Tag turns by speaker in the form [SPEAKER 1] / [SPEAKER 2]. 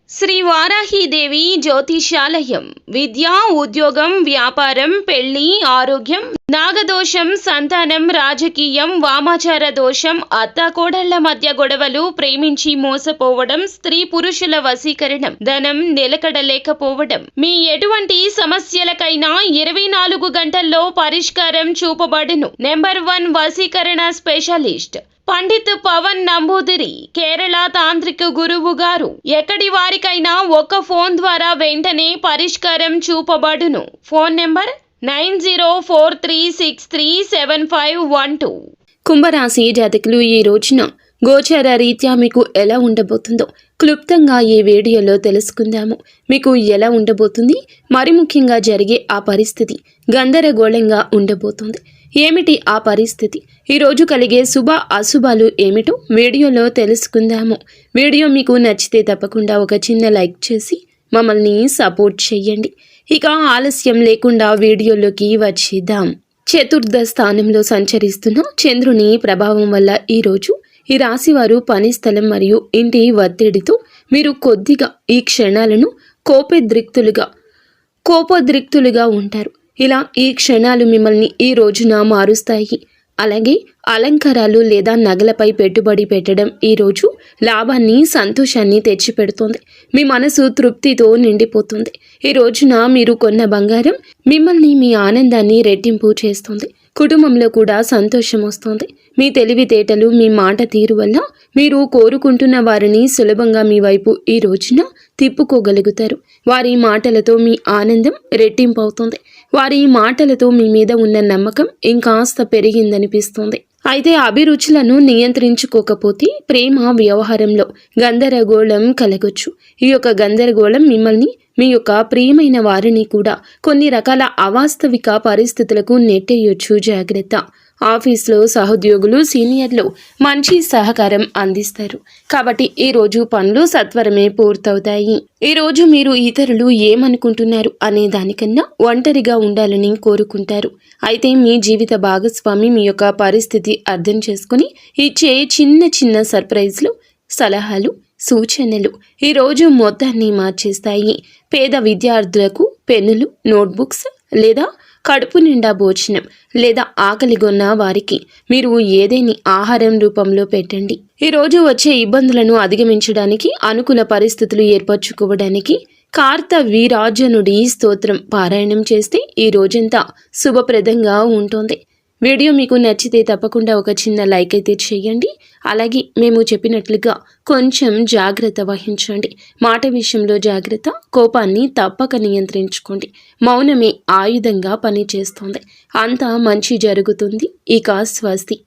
[SPEAKER 1] శ్రీ వారాహీదేవి జ్యోతిషాలయం విద్య, ఉద్యోగం, వ్యాపారం, పెళ్లి, ఆరోగ్యం, నాగదోషం, సంతానం, రాజకీయం, వామాచార దోషం, అత్తాకోడళ్ల మధ్య గొడవలు, ప్రేమించి మోసపోవడం, స్త్రీ పురుషుల వశీకరణం, ధనం నిలకడలేకపోవడం, మీ ఎటువంటి సమస్యలకైనా 24 గంటల్లో పరిష్కారం చూపబడును. నెంబర్ 1 వశీకరణ స్పెషలిస్ట్ పండిత్ పవన్ నంబూదిరి, కేరళ తాంత్రిక గురువు గారు. ఎక్కడి వారికైనా ఒక్క ఫోన్ ద్వారా వెంటనే పరిష్కారం చూపబడును. Phone number 9043637512.
[SPEAKER 2] కుంభరాశి జాతకులు ఈ రోజున గోచార రీత్యా మీకు ఎలా ఉండబోతుందో క్లుప్తంగా ఈ వీడియోలో తెలుసుకుందాము. మీకు ఎలా ఉండబోతుంది, మరి ముఖ్యంగా జరిగే ఆ పరిస్థితి గందరగోళంగా ఉండబోతుంది. ఏమిటి ఆ పరిస్థితి, ఈరోజు కలిగే శుభ అశుభాలు ఏమిటో వీడియోలో తెలుసుకుందాము. వీడియో మీకు నచ్చితే తప్పకుండా ఒక చిన్న లైక్ చేసి మమ్మల్ని సపోర్ట్ చేయండి. ఇక ఆలస్యం లేకుండా వీడియోలోకి వచ్చేద్దాం. చతుర్థ స్థానంలో సంచరిస్తున్న చంద్రుని ప్రభావం వల్ల ఈరోజు ఈ రాశివారు పని స్థలం మరియు ఇంటి ఒత్తిడితో మీరు కొద్దిగా ఈ క్షణాలను కోపోద్రిక్తులుగా ఉంటారు. ఇలా ఈ క్షణాలు మిమ్మల్ని ఈ రోజున మారుస్తాయి. అలాగే అలంకారాలు లేదా నగలపై పెట్టుబడి పెట్టడం ఈరోజు లాభాన్ని, సంతోషాన్ని తెచ్చిపెడుతుంది. మీ మనసు తృప్తితో నిండిపోతుంది. ఈ రోజున మీరు కొన్న బంగారం మిమ్మల్ని, మీ ఆనందాన్ని రెట్టింపు చేస్తుంది. కుటుంబంలో కూడా సంతోషం వస్తుంది. మీ తెలివితేటలు, మీ మాట తీరు వల్ల మీరు కోరుకుంటున్న వారిని సులభంగా మీ వైపు ఈ రోజున తిప్పుకోగలుగుతారు. వారి మాటలతో మీ ఆనందం రెట్టింపు అవుతుంది. వారి మాటలతో మీ మీద ఉన్న నమ్మకం ఇంకాస్త పెరిగిందనిపిస్తుంది. అయితే అభిరుచులను నియంత్రించుకోకపోతే ప్రేమ వ్యవహారంలో గందరగోళం కలగొచ్చు. ఈ యొక్క గందరగోళం మిమ్మల్ని, మీ యొక్క ప్రియమైన వారిని కూడా కొన్ని రకాల అవాస్తవిక పరిస్థితులకు నెట్టేయొచ్చు. జాగ్రత్త. ఆఫీస్లో సహోద్యోగులు, సీనియర్లు మంచి సహకారం అందిస్తారు. కాబట్టి ఈ రోజు పనులు సత్వరమే పూర్తవుతాయి. ఈ రోజు మీరు ఇతరులు ఏమనుకుంటున్నారు అనే దానికన్నా ఒంటరిగా ఉండాలని కోరుకుంటారు. అయితే మీ జీవిత భాగస్వామి మీ యొక్క పరిస్థితి అర్థం చేసుకుని ఇచ్చే చిన్న చిన్న సర్ప్రైజ్లు, సలహాలు, సూచనలు ఈ రోజు మొత్తాన్ని మార్చేస్తాయి. పేద విద్యార్థులకు పెన్నులు, నోట్బుక్స్ లేదా కడుపు నిండా భోజనం లేదా ఆకలిగొన్న వారికి మీరు ఏదేని ఆహారం రూపంలో పెట్టండి. ఈ రోజు వచ్చే ఇబ్బందులను అధిగమించడానికి, అనుకూల పరిస్థితులు ఏర్పరచుకోవడానికి కార్తవీరాజనుడి స్తోత్రం పారాయణం చేస్తే ఈ రోజంతా శుభప్రదంగా ఉంటుంది. వీడియో మీకు నచ్చితే తప్పకుండా ఒక చిన్న లైక్ అయితే చేయండి. అలాగే మేము చెప్పినట్లుగా కొంచెం జాగ్రత్త వహించండి. మాట విషయంలో జాగ్రత్త. కోపాన్ని తప్పక నియంత్రించుకోండి. మౌనమే ఆయుధంగా పనిచేస్తుంది. అంతా మంచి జరుగుతుంది. ఇక స్వస్తి.